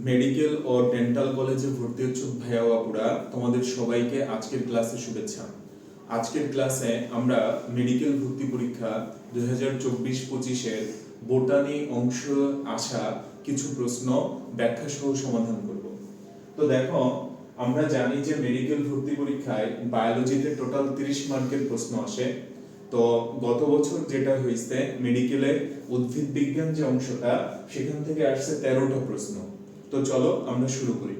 Medical ও dental কলেজে ভর্তি ইচ্ছুক ভাইয়া ও আপুরা, তোমাদের সবাইকে আজকের ক্লাসে শুভেচ্ছা। আজকের ক্লাসে আমরা মেডিকেল ভর্তি পরীক্ষা 2024-25 বোটানি অংশ আসা কিছু প্রশ্ন ব্যাখ্যা সহ সমাধান করব। তো দেখো, আমরা জানি যে মেডিকেল ভর্তি পরীক্ষায় বায়োলজিতে টোটাল 30 মার্কের প্রশ্ন আসে। তো গত বছর যেটা হয়েছে মেডিকেলে উদ্ভিদ বিজ্ঞান যে অংশটা, সেখান থেকে আসছে 13টা প্রশ্ন। তো চলো আমরা শুরু করি।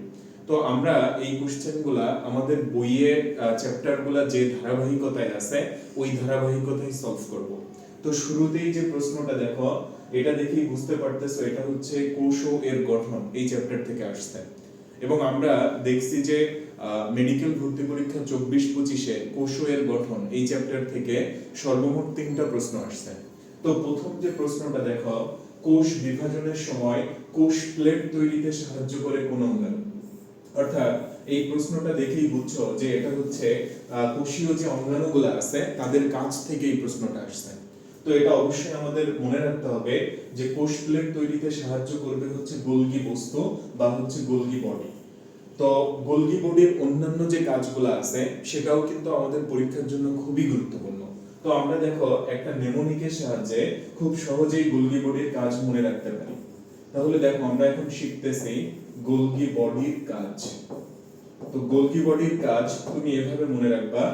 তো আমরা এই কোশ্চেনগুলা আমাদের বইয়ের চ্যাপ্টারগুলা যে ধারাবাহিকতায় আছে ওই ধারাবাহিকতায় সলভ করব। তো শুরুতেই যে প্রশ্নটা দেখো, এটা দেখেই বুঝতে পারতেছো এটা হচ্ছে কোষ এর গঠন, এই চ্যাপ্টার থেকে আসছে। এবং আমরা দেখছি যে মেডিকেল ভর্তি পরীক্ষা 24-25 কোষ এর গঠন এই চ্যাপ্টার থেকে সর্বমোট 3টা প্রশ্ন আসছে। তো প্রথম যে প্রশ্নটা দেখো, কোষ বিভাজনের সময় কোষ প্লেট তৈরিতে সাহায্য করে কোন অঙ্গাণু? অর্থাৎ এই প্রশ্নটা দেখেই বুঝছো যে এটা হচ্ছে কোষীয় যে অঙ্গাণুগুলো আছে তাদের কাছ থেকে এই প্রশ্নটা আসছে। তো এটা অবশ্যই আমাদের মনে রাখতে হবে যে কোষ প্লেট তৈরিতে সাহায্য করবে হচ্ছে গোলগি বস্তু বা হচ্ছে গোলগি বডি। তো গোলগি বডির অন্যান্য যে কাজগুলো আছে সেটাও কিন্তু আমাদের পরীক্ষার জন্য খুবই গুরুত্বপূর্ণ। তো আমরা দেখো একটা নেমোনিকের সাহায্যে খুব সহজেই গোলগি বডির কাজ মনে রাখতে পারি। তাহলে দেখো, আমরা এখন শিখতেছি গোলগি বডির কাজ। তো গোলগি বডির কাজ তুমি এভাবে মনে রাখবা: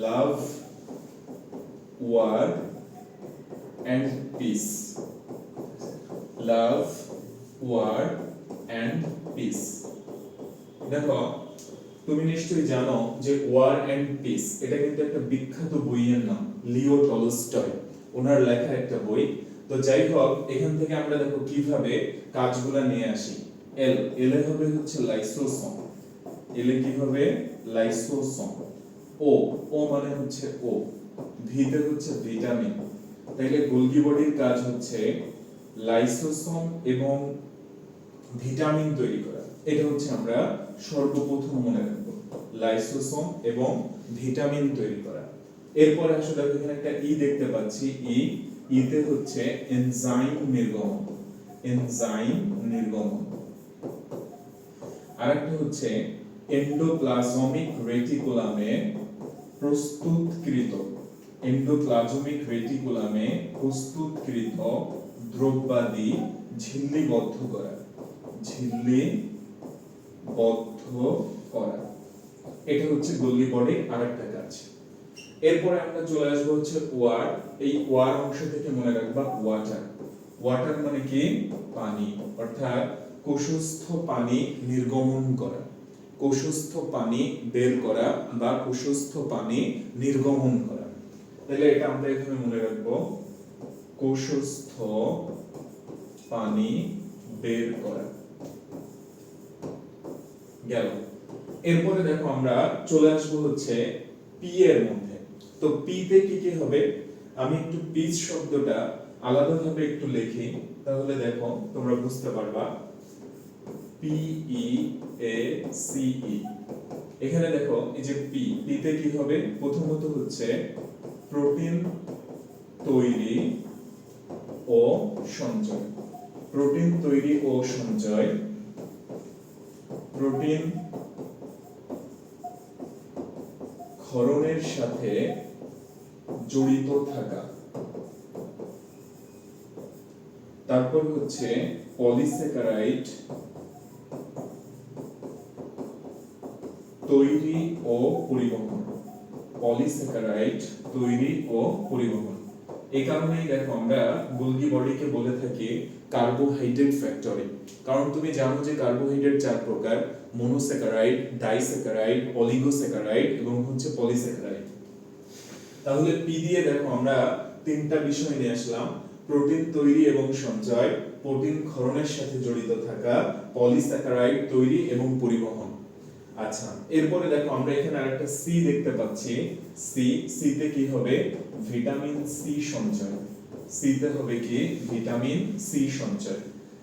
love, war and peace. Love, war and peace. দেখো, তুমি নিশ্চয়ই জানো যে ওয়ার এন্ড পিস এটা কিন্তু একটা বিখ্যাত বইয়ের নাম, লিও টলস্টয় ওনার লেখা একটা বই। তো যাই হোক, এখান থেকে আমরা দেখো কিভাবে কাজগুলা নিয়ে আসি। এল এ হবে হচ্ছে লাইসোসোম। এলে কি হবে? লাইসোসোম। ও ও মানে হচ্ছে ও। ভিতে হচ্ছে ভিটামিন। তাইলে গোলগি বডির কাজ হচ্ছে লাইসোসোম এবং ভিটামিন তৈরি করা। এটা হচ্ছে আমরা সর্বপ্রথম মনে রাখবো, লাইসোসোম এবং ভিটামিন তৈরি করা। এরপরে আসলে এখানে একটা ই দেখতে পাচ্ছি, ইতে হচ্ছে এনজাইম নির্গমন। এনজাইম নির্গমন। আরেকটা হচ্ছে এন্ডোপ্লাজমিক রেটিকুলামে প্রস্তুতকৃত। এন্ডোপ্লাজমিক রেটিকুলামে প্রস্তুতকৃত দ্রব্যাদি ঝিল্লিবদ্ধ করা। ঝিল্লিবদ্ধ করা, এটা হচ্ছে গোলগি বডির আরেকটা কাজ। এরপরে আমরা চলে আসবো হচ্ছে ওয়ার। এই ওয়ার অংশ থেকে মনে রাখবা ওয়াটার। ওয়াটার মানে কি? পানি। অর্থাৎ কোষস্থ পানি নির্গমন করা, কোষস্থ পানি বের করা বা কোষস্থ পানি নির্গমন করা। তাহলে এটা আমরা এখানে মনে রাখবো, কোষস্থ পানি বের করা গেল। এরপরে দেখো, আমরা চলে আসবো হচ্ছে পি এর মধ্যে। তো পি তে কি কি হবে? আমি একটু পিস শব্দটা আলাদাভাবে একটু লিখি, তাহলে দেখো তোমরা বুঝতে পারবা। P E A C E. এখানে দেখো এই যে পি তে কি হবে? প্রথমত হচ্ছে প্রোটিন তৈরি ও সঞ্চয়। প্রোটিন তৈরি ও সঞ্চয়। প্রোটিন ক্ষরণের সাথে জড়িত থাকা। তারপর হচ্ছে পলিস্যাকারাইড তৈরি ও পরিবহন। পলিস্যাকারাইড তৈরি ও পরিবহন। এই কারণেই দেখো আমরা গোলগি বডিকে বলে থাকি কার্বোহাইড্রেট ফ্যাক্টরি। কারণ তুমি জানো যে কার্বোহাইড্রেট 4 প্রকার: মনোস্যাকারাইড, ডাইস্যাকারাইড, অলিগোস্যাকারাইড এবং হচ্ছে পলিস্যাকারাইড। তাহলে পি দিয়ে দেখো আমরা 3টা বিষয় নিয়ে আসলাম: প্রোটিন তৈরি এবং সঞ্চয়, প্রোটিন ক্ষরণের সাথে জড়িত থাকা, পলিস্যাকারাইড তৈরি এবং পরিবহন। আচ্ছা, এরপরে দেখো আমরা এখানে আরেকটা সি দেখতে পাচ্ছি। সি তে কি হবে? ভিটামিন সি সঞ্চয়। সি তে হবে কি? ভিটামিন সি সঞ্চয়।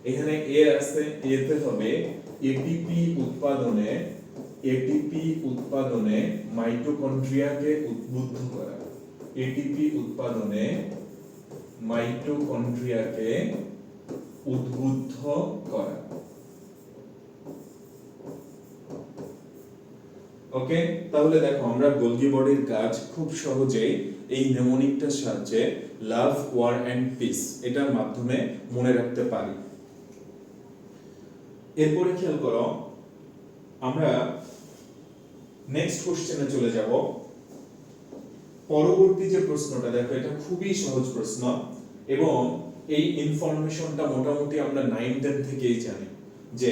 এখানে এ আছে, এ তে হবে এটিপি উৎপাদনে মাইটোকন্ড্রিয়াকে উদ্বুদ্ধ করা। এটিপি উৎপাদনে মাইটোকন্ড্রিয়াকে উদ্বুদ্ধ করা। ওকে, তাহলে দেখো আমরা গোলগি বডির কাজ খুব সহজেই এই নেমোনিকটার সাহায্যে লাভ, ওয়ার এন্ড পিস এটার মাধ্যমে মনে রাখতে পারি। এরপরে খেয়াল করো, আমরা নেক্সট কোশ্চেনে চলে যাব। পরবর্তী যে প্রশ্নটা দেখো, এটা খুবই সহজ প্রশ্ন এবং এই ইনফরমেশনটা মোটামুটি আমরা 9-10 থেকেই জানি যে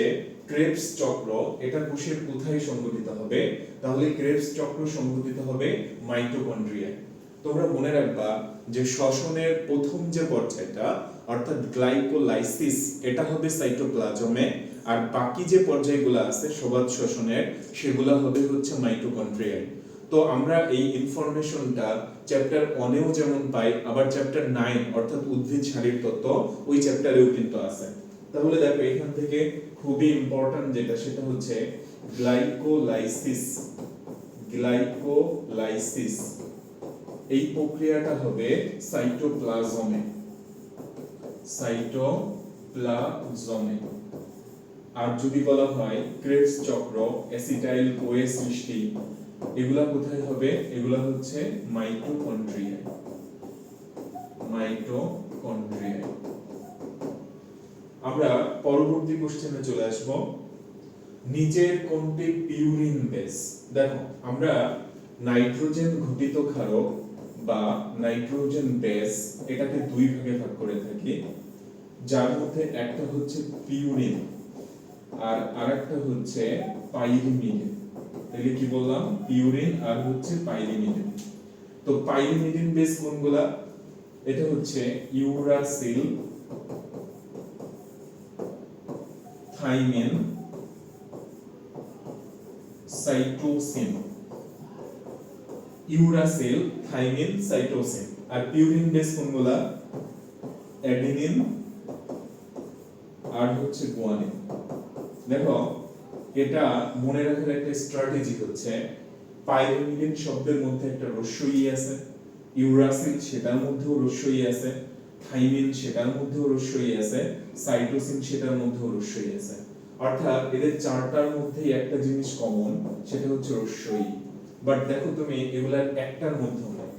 ক্রেবস চক্র এটা কোষের কোথায় সংঘটিত হবে। তাহলে ক্রেবস চক্র সংঘটিত হবে মাইটোকন্ড্রিয়ায়। তোমরা মনে রাখবা যে শ্বসনের প্রথম যে পর্যায়টা অর্থাৎ গ্লাইকোলাইসিস এটা হবে সাইটোপ্লাজমে, আর বাকি যে পর্যায়গুলো আছে সবাত শ্বসনের সেগুলো হবে হচ্ছে মাইটোকন্ড্রিয়ায়। তো আমরা এই ইনফরমেশনটা চ্যাপ্টার 1 এও যেমন পাই, আবার চ্যাপ্টার 9 অর্থাৎ উদ্ভিদ শারীর তত্ত্ব ওই চ্যাপ্টারেও কিন্তু আছে। তাহলে দেখো এখান থেকে খুবই ইম্পর্টেন্ট যেটা সেটা হচ্ছে গ্লাইকোলাইসিস। গ্লাইকোলাইসিস এই প্রক্রিয়াটা হবে সাইটোপ্লাজমে। সাইটোপ্লাজমে। আর যদি বলা হয় ক্রেবস চক্র, অ্যাসিটাইল কোয়ে সৃষ্টি, এগুলা কোথায় হবে? এগুলা হচ্ছে মাইটোকন্ড্রিয়ায়। মাইটোকন্ড্রিয়ায়। আমরা পরবর্তী কোশ্চেনে চলে আসব। নিচের কোনটি পিউরিন বেস? দেখো আমরা নাইট্রোজেন ঘটিত ক্ষারক বা নাইট্রোজেন বেস এটাকে দুই ভাগে ভাগ করে থাকি, যার মধ্যে একটা হচ্ছে পিউরিন আর আরেকটা হচ্ছে পাইরিমিডিন। তাহলে কি বললাম? পিউরিন আর হচ্ছে পাইরিমিডিন। তো পাইরিমিডিন বেস কোনগুলা? এটা হচ্ছে uracil, thymine, cytosine. Uracil, thymine, cytosine. আর পিউরিন বেস কোনগুলা? অ্যাডিনিন আর হচ্ছে গুয়ানিন। দেখো এটা মনে রাখার একটা স্ট্র্যাটেজি হচ্ছে পাইরিমিডিন শব্দের মধ্যে একটা রস্যই আছে, ইউরাসিল সেটার মধ্যেও রস্যই আছে, থাইমিন সেটার মধ্যেও রস্যই আছে, সাইটোসিন সেটার মধ্যেও রস্যই আছে। অর্থাৎ এদের চারটার মধ্যেই একটা জিনিস কমন, সেটা হচ্ছে রস্যই। বাট দেখো তুমি এগুলার একটার মধ্যেও নেই।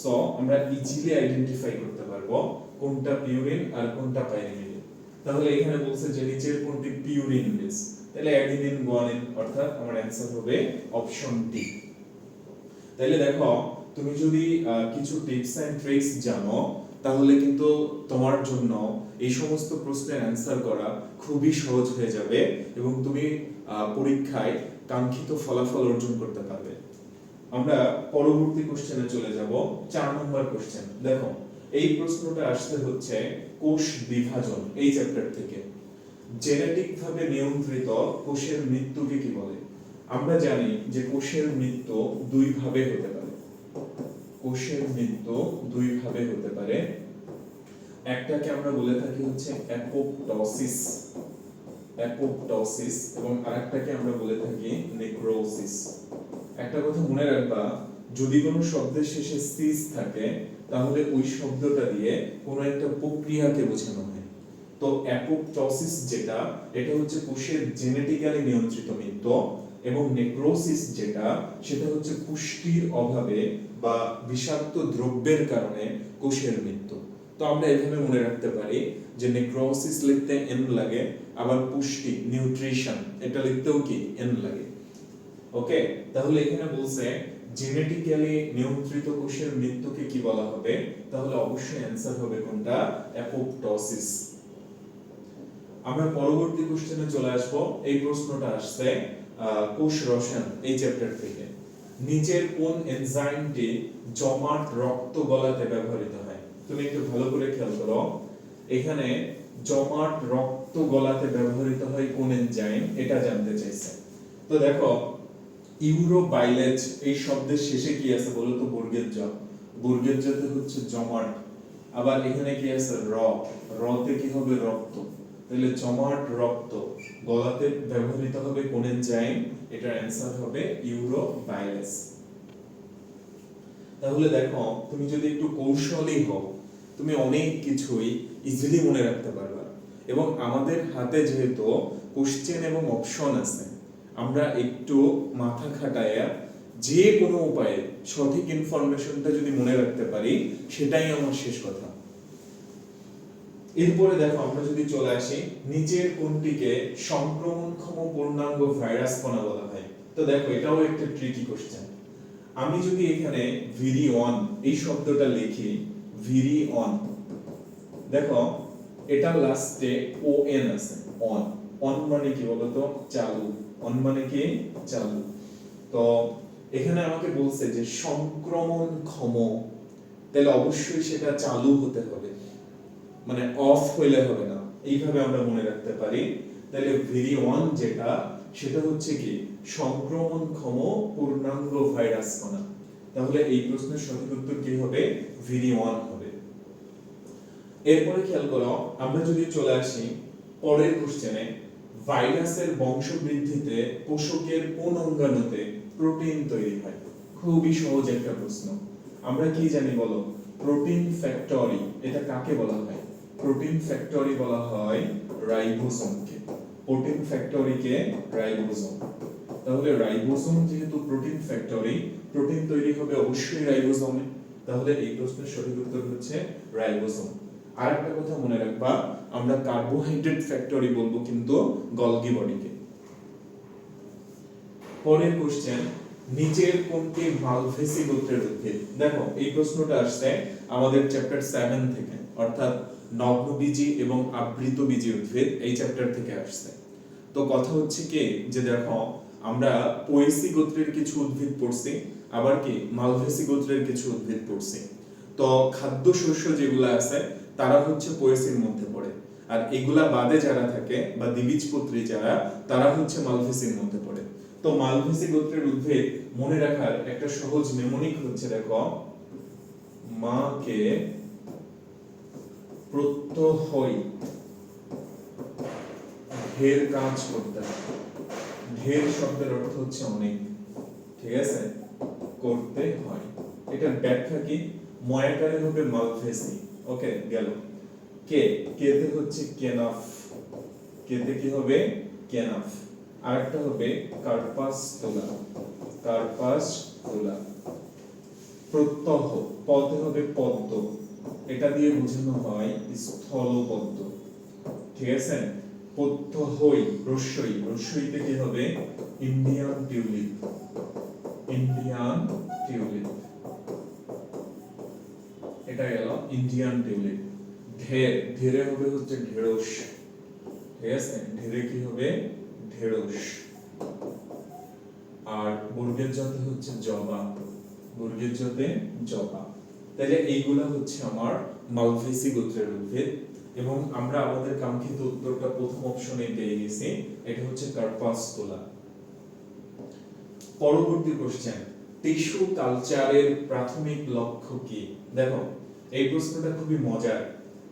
সো আমরা ইজিলি আইডেন্টিফাই করতে পারবো কোনটা পিউরিন আর কোনটা পাইরিমিডিন। তাহলে এখানে বলছে যে নিচের কোনটি পিউরিন বেস, তাহলে অ্যাডিনিন, গুয়ানিন, অর্থাৎ আমার অ্যানসার হবে অপশন ডি। তাহলে দেখো তুমি যদি কিছু টিপস এন্ড ট্রিক্স জানো তাহলে কিন্তু তোমার জন্য এই সমস্ত প্রশ্নের অ্যানসার করা খুবই সহজ হয়ে যাবে এবং তুমি পরীক্ষায় কাঙ্ক্ষিত ফলাফল অর্জন করতে পারবে। আমরা পরবর্তী কোশ্চেনে চলে যাব, 4 নম্বর কোশ্চেন। দেখো এই প্রশ্নটা আসতে হচ্ছে কোষ বিভাজন এই চ্যাপ্টার থেকে। জেনেটিক ভাবে নিয়ন্ত্রিত কোষের মৃত্যুকে কি বলে? আমরা জানি যে কোষের মৃত্যু দুই ভাবে হতে পারে। কোষের মৃত্যু দুই ভাবে হতে পারে। একটাকে আমরা বলে থাকি হচ্ছে অ্যাপোপ্টোসিস, অ্যাপোপ্টোসিস, এবং আরেকটাকে আমরা বলে থাকি নেক্রোসিস। একটা কথা মনে রাখবা, যদি কোনো শব্দের শেষে সিস থাকে তাহলে ওই শব্দটা দিয়ে কোনো একটা প্রক্রিয়াকে বোঝানো হয়। তো অ্যাপোপ্টোসিস যেটা, এটা হচ্ছে কোষের জেনেটিক্যালি নিয়ন্ত্রিত মৃত্যু, এবং নেক্রোসিস যেটা, সেটা হচ্ছে পুষ্টির অভাবে বা বিষাক্ত দ্রব্যের কারণে কোষের মৃত্যু। তো আমরা এভাবে মনে রাখতে পারি যে নেক্রোসিস লিখতে এন লাগে, আবার পুষ্টি নিউট্রিশন এটা লিখতেও কি এন লাগে। ওকে, তাহলে এখানে বলছে জেনেটিক্যালি নিয়ন্ত্রিত কোষের মৃত্যুকে কি বলা হবে? তাহলে অবশ্যই অ্যানসার হবে কোনটা? অ্যাপোপ্টোসিস। আমরা পরবর্তী কোশ্চেনে চলে আসব। এই প্রশ্নটা আসছে কোষ রসায়ন এই চ্যাপ্টার থেকে। নিচের কোন এনজাইমটি জমাট রক্ত গলাতে ব্যবহৃত হয়? তুমি একটু ভালো করে খেয়াল করো, এখানে জমাট রক্ত গলাতে ব্যবহৃত হয় কোন এনজাইম এটা জানতে চাইছে। তো দেখো ইউরোবাইলেজ এই শব্দের শেষে কি আছে বলো তো? বর্গের জ। বর্গের জতে হচ্ছে জমাট, আবার এখানে কি আছে? র। রতে কি হবে? রক্ত। তাহলে জমাট রক্ত গলাতে ব্যবহৃত হবে কোন এনজাইম? এটার অ্যানসার হবে ইউরোবাইলেজ। তাহলে দেখো তুমি যদি একটু কৌশলী হও তুমি অনেক কিছুই ইজিলি মনে রাখতে পারবা। এবং আমাদের হাতে যেহেতু কোশ্চেন এবং অপশন আছে, আমরা একটু মাথা খাটায়া যে কোনো উপায়ে সঠিক ইনফরমেশনটা যদি মনে রাখতে পারি সেটাই আমার শেষ কথা। এরপরে দেখো আমরা যদি চলে আসি নিচের কোনটিকে সংক্রমণক্ষম পূর্ণাঙ্গ ভাইরাস কণা বলা হয়। তো দেখো এটাও একটা ট্রিকি কোশ্চেন। আমি যদি এখানে ভিরিয়ন এই শব্দটা লিখি, ভিরিয়ন, দেখো এটা লাস্টে ওএন আছে, অন। অন মানে কি বলতো? চালু। অন মানে কি? চালু। তো এখানে আমাকে বলছে যে সংক্রমণক্ষম, তাহলে অবশ্যই সেটা চালু হতে হবে, মানে অফ হইলে হবে না। এইভাবে আমরা মনে রাখতে পারি। তাহলে ভিরিয়ন যেটা, সেটা হচ্ছে কি সংক্রমণক্ষম পূর্ণাঙ্গ ভাইরাস কণা। তাহলে এই প্রশ্নের সঠিক উত্তর কি হবে? ভিরিয়ন হবে। এরপরে খেয়াল করো, আমরা যদি চলে আসি পরের কোশ্চেনে, ভাইরাসের বংশবৃদ্ধিতে কোষকের কোন অঙ্গাণুতে প্রোটিন তৈরি হয়? খুবই সহজ একটা প্রশ্ন। আমরা কি জানি বলো? Protein factory. এটা কাকে বলা হয়? প্রোটিন ফ্যাক্টরি বলা হয় রাইবোসোমকে। প্রোটিন ফ্যাক্টরিকে রাইবোসোম। তাহলে রাইবোসোম যেহেতু প্রোটিন ফ্যাক্টরি, প্রোটিন তৈরি হবে অবশ্যই রাইবোসোমে। তাহলে এই প্রশ্নের সঠিক উত্তর হচ্ছে রাইবোসোম। আর একটা কথা মনে রাখবা, আমরা কার্বোহাইড্রেট ফ্যাক্টরি বলবো কিন্তু গলগি বডিকে। পরের কোশ্চেন, নিচের কোনটি মালভেসি গোত্রের উদ্ভিদ? দেখো এই প্রশ্নটা আসছে আমাদের চ্যাপ্টার 7 থেকে, অর্থাৎ নগ্নবীজি এবং আবৃতবীজি উদ্ভিদ এই চ্যাপ্টার থেকে আসছে। তো কথা হচ্ছে কি যে দেখো আমরা পোয়েসি গোত্রের কিছু উদ্ভিদ পড়ছি, আবার কি মালভেসি গোত্রের কিছু উদ্ভিদ পড়ছি। তো খাদ্য শস্য যেগুলো আছে তারা হচ্ছে পোয়েসির মধ্যে পড়ে, আর এগুলা বাদে যারা থাকে বা দ্বিবীজপত্রী যারা, তারা হচ্ছে মালভেসির মধ্যে পড়ে। তো মালভেসি গোত্রের উদ্ভিদ মনে রাখার একটা সহজ নেমোনিক হচ্ছে, দেখো মাকে প্রত্যহই ঢের কাজ করতে হয়। ঢের শব্দের অর্থ হচ্ছে অনেক, ঠিক আছে? করতে হয়। এটার ব্যাখ্যা কি? ময়াকারে হবে মালভেসি। ওকে, গেল। কে, কেতে হচ্ছে কেনাফ। কেতে কি হবে? কেনাফ। আরেকটা হবে কার্পাস তোলা। কার্পাস তোলা। প্রত্যহ, পদে হবে পদ্ম। এটা দিয়ে বোঝানো হয় স্থলপদ্ম, ঠিক আছে? প্রত্যহই রস্যই, রস্যইতে কি হবে? Indian tulip. ইন্ডিয়ান টিউলিপ, এটা গেল ইন্ডিয়ান টিউলিপ। ঢের, ঢেরে হবে হচ্ছে ঢেড়স, ঠিক আছে? ঢেরে কি হবে? ঢেড়স। আর বর্গের জতে হচ্ছে জবা, বর্গের জতে জবা। তাহলে এইগুলা হচ্ছে আমার মালভেসি গোত্রের উদ্ভিদ, এবং আমরা আমাদের কাঙ্ক্ষিত উত্তরটা প্রথম অপশনে পেয়ে গেছি, এটা হচ্ছে কার্পাস তোলা। পরবর্তী কোশ্চেন, টিস্যু কালচারের প্রাথমিক লক্ষ্য কি? দেখো এই প্রশ্নটা খুবই মজার,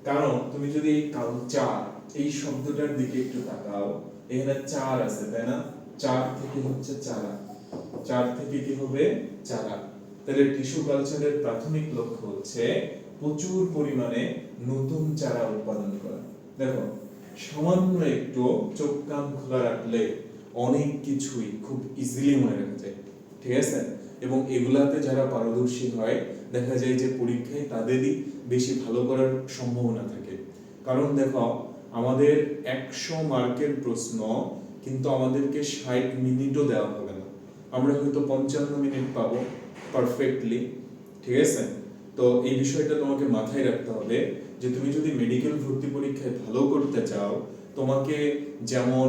কারণ তুমি যদি এই কালচার এই শব্দটার দিকে একটু তাকাও, এখানে চার আছে তাই না? চার থেকে হচ্ছে চারা, চার থেকে কি হবে? চারা। তাহলে টিস্যু কালচারের প্রাথমিক লক্ষ্য হচ্ছে প্রচুর পরিমাণে নতুন চারা উৎপাদন করা। দেখো সামান্য একটু চোখ কান খোলা রাখলে অনেক কিছুই খুব ইজিলি মনে রাখা যায়, ঠিক আছে? এবং এগুলাতে যারা পারদর্শী হয় দেখা যায় যে পরীক্ষায় তাদেরই বেশি ভালো করার সম্ভাবনা থাকে। কারণ দেখো আমাদের 100 মার্কের প্রশ্ন কিন্তু আমাদেরকে 60 মিনিটও দেওয়া হবে না, আমরা হয়তো 55 মিনিট পাবো পারফেক্টলি, ঠিক আছে? তো এই বিষয়টা তোমাকে মাথায় রাখতে হবে যে তুমি যদি মেডিকেল ভর্তি পরীক্ষায় ভালো করতে চাও, তোমাকে যেমন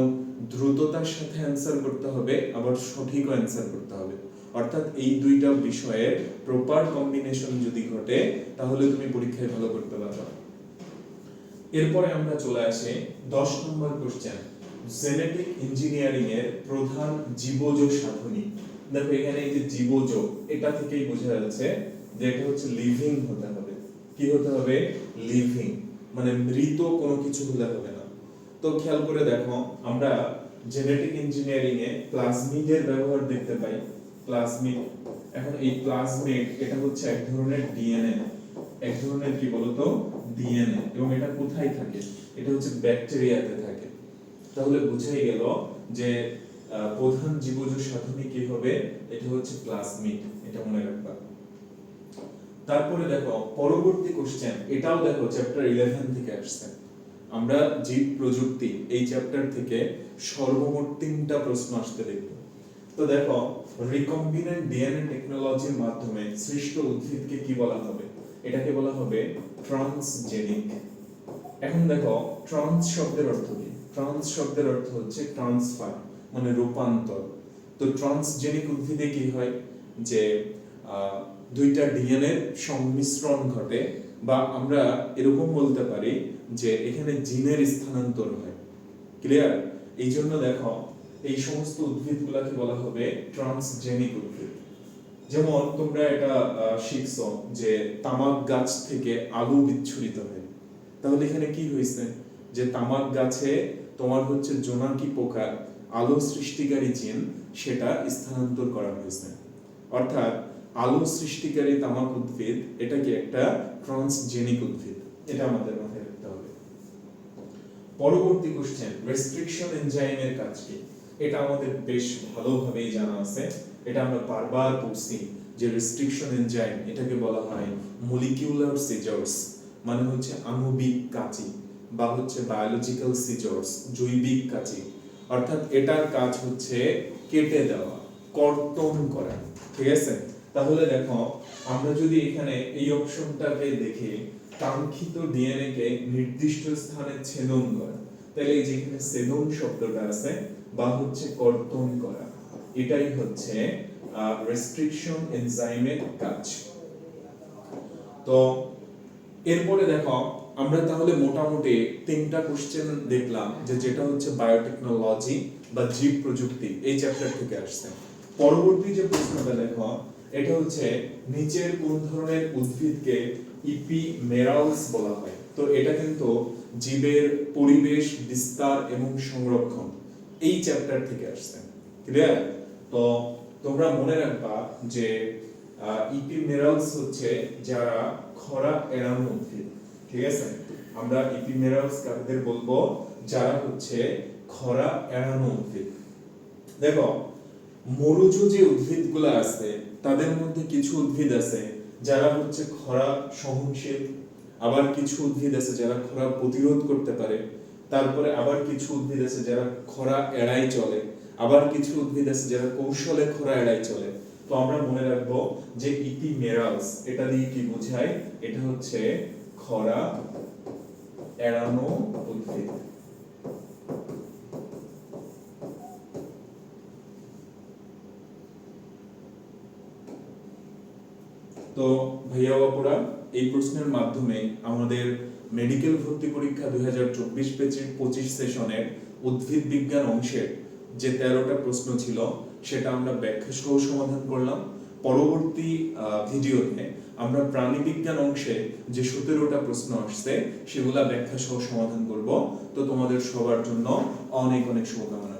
দ্রুততার সাথে অ্যান্সার করতে হবে, আবার সঠিকও অ্যান্সার করতে হবে। অর্থাৎ এই দুইটা বিষয়ের প্রপার কম্বিনেশন যদি ঘটে তাহলে তুমি পরীক্ষায় ভালো করতে পারবে। এরপরে আমরা চলে আসি 10 নম্বর কোশ্চেন, জেনেটিক ইঞ্জিনিয়ারিং এর প্রধান জীবজ সাধনী। দেখো এখানে এই যে জীবজ, এটা থেকেই বোঝা যাচ্ছে যে এটা হচ্ছে লিভিং হতে হবে। কি হতে হবে? লিভিং, মানে মৃত কোনো কিছু হলে হবে না। তো খেয়াল করে দেখো আমরা জেনেটিক ইঞ্জিনিয়ারিং এ প্লাজমিডের ব্যবহার দেখতে পাই। প্লাজমিড, এখন এই প্লাজমিড এটা হচ্ছে এক ধরনের ডিএনএ, এক ধরনের কি বলতো? ডিএনএ। এবং এটা কোথায় থাকে? এটা হচ্ছে ব্যাকটেরিয়াতে থাকে। তাহলে বুঝাই গেল যে প্রধান জীবজ সাধনী কি হবে, এটা হচ্ছে প্লাজমিড, এটা মনে রাখবা। তারপরে দেখো পরবর্তী কোশ্চেন, এটাও দেখো চ্যাপ্টার 11 থেকে আসছে। আমরা জীব প্রযুক্তি এই চ্যাপ্টার থেকে সর্বমোট 3টা প্রশ্ন আসতে দেখব। তো দেখো রিকম্বিনেন্ট ডিএনএ টেকনোলজির মাধ্যমে সৃষ্ট উদ্ভিদকে কি বলা হবে, এটাকে বলা হবে ট্রান্সজেনিক। এখন দেখো ট্রান্স শব্দের অর্থ কি, ট্রান্স শব্দের অর্থ হচ্ছে ট্রান্সফার, মানে রূপান্তর। তো ট্রান্সজেনিক উদ্ভিদে কি হয়, যে দুইটা ডিএনএ সংমিশ্রণ ঘটে, বা আমরা এরকম বলতে পারি যে এখানে জিনের স্থানান্তর হয়। ক্লিয়ার? এই জন্য দেখো এই সমস্ত উদ্ভিদগুলোকে বলা হবে ট্রান্সজেনিক উদ্ভিদ। যেমন তোমরা এটা শিখছো যে তামাক গাছ থেকে আলু বিচ্ছুরিত হয়, তাহলে এখানে কি হয়েছে, যে তামাক গাছে তোমার হচ্ছে জোনাকি পোকার আলো সৃষ্টিকারী জিন সেটা স্থানান্তর করা হয়েছে, অর্থাৎ আলো সৃষ্টিকারী তামাক উদ্ভিদ এটা কি একটা ট্রান্সজেনিক উদ্ভিদ, এটা আমাদের মাথায় রাখতে হবে। পরবর্তী কোশ্চেন, রেস্ট্রিকশন এনজাইমের কাজ কি, এটা আমাদের বেশ ভালোভাবেই জানা আছে, এটা আমরা বারবার পড়ছি যে রেস্ট্রিকশন এনজাইম এটাকে বলা হয় মলিকিউলার সিজার্স, মানে হচ্ছে আণবিক কাঁচি, বা হচ্ছে বায়োলজিক্যাল সিজার্স, জৈবিক কাঁচি। অর্থাৎ এটার কাজ হচ্ছে কেটে দেওয়া, কর্তন করা। ঠিক আছে? তাহলে দেখো আমরা যদি এখানে এই অপশনটাকে দেখি, কাঙ্ক্ষিত ডিএনএ কে নির্দিষ্ট স্থানে ছেদন করা, তাহলে এই যে এখানে ছেদন শব্দটা আছে বা হচ্ছে কর্তন করা, এটাই হচ্ছে রেস্ট্রিকশন এনজাইমের কাজ। তো এরপরে দেখো আমরা তাহলে মোটামুটি 3টা কোশ্চেন দেখলাম, যেটা হচ্ছে বায়োটেকনোলজি বা জীব প্রযুক্তি এই চ্যাপ্টার থেকে আসছে। পরবর্তী যে প্রশ্নটা দেখো, এটা হচ্ছে নিচের কোন ধরনের উদ্ভিদকে ইপিমেরালস বলা হয়। তো এটা কিন্তু জীবের পরিবেশ বিস্তার এবং সংরক্ষণ এই চ্যাপ্টার থেকে আসছে। ক্লিয়ার? তো তোমরা মনে রাখবা যে ইপিমেরালস হচ্ছে যারা খরা এড়ানো উদ্ভিদ। ঠিক আছে? আমরা ইপিমেরালস কাদের বলবো, যারা হচ্ছে খরা এড়ানো উদ্ভিদ। দেখো মরুজ যে উদ্ভিদগুলো আছে তাদের মধ্যে কিছু উদ্ভিদ আছে যারা হচ্ছে খরা সহনশীল, আবার কিছু উদ্ভিদ আছে যারা খরা প্রতিরোধ করতে পারে, তারপরে আবার কিছু উদ্ভিদ আছে যারা খরা এড়াই চলে, আবার কিছু উদ্ভিদ আছে যারা কৌশলে খরা এড়াই চলে। তো আমরা মনে রাখবো যে ইপিমেরালস এটা দিয়ে কি বোঝায়, এটা হচ্ছে খরা এড়ানো উদ্ভিদ। তো ভাইয়া বাপুরা, এই প্রশ্নের মাধ্যমে আমাদের মেডিকেল ভর্তি পরীক্ষা 2024-25 সেশনের উদ্ভিদ বিজ্ঞান অংশের যে 13টা প্রশ্ন ছিল সেটা আমরা ব্যাখ্যা সহ সমাধান করলাম। পরবর্তী ভিডিওতে আমরা প্রাণী বিজ্ঞান অংশে যে 17টা প্রশ্ন আসছে সেগুলা ব্যাখ্যা সহ সমাধান করব। তো তোমাদের সবার জন্য অনেক অনেক শুভকামনা।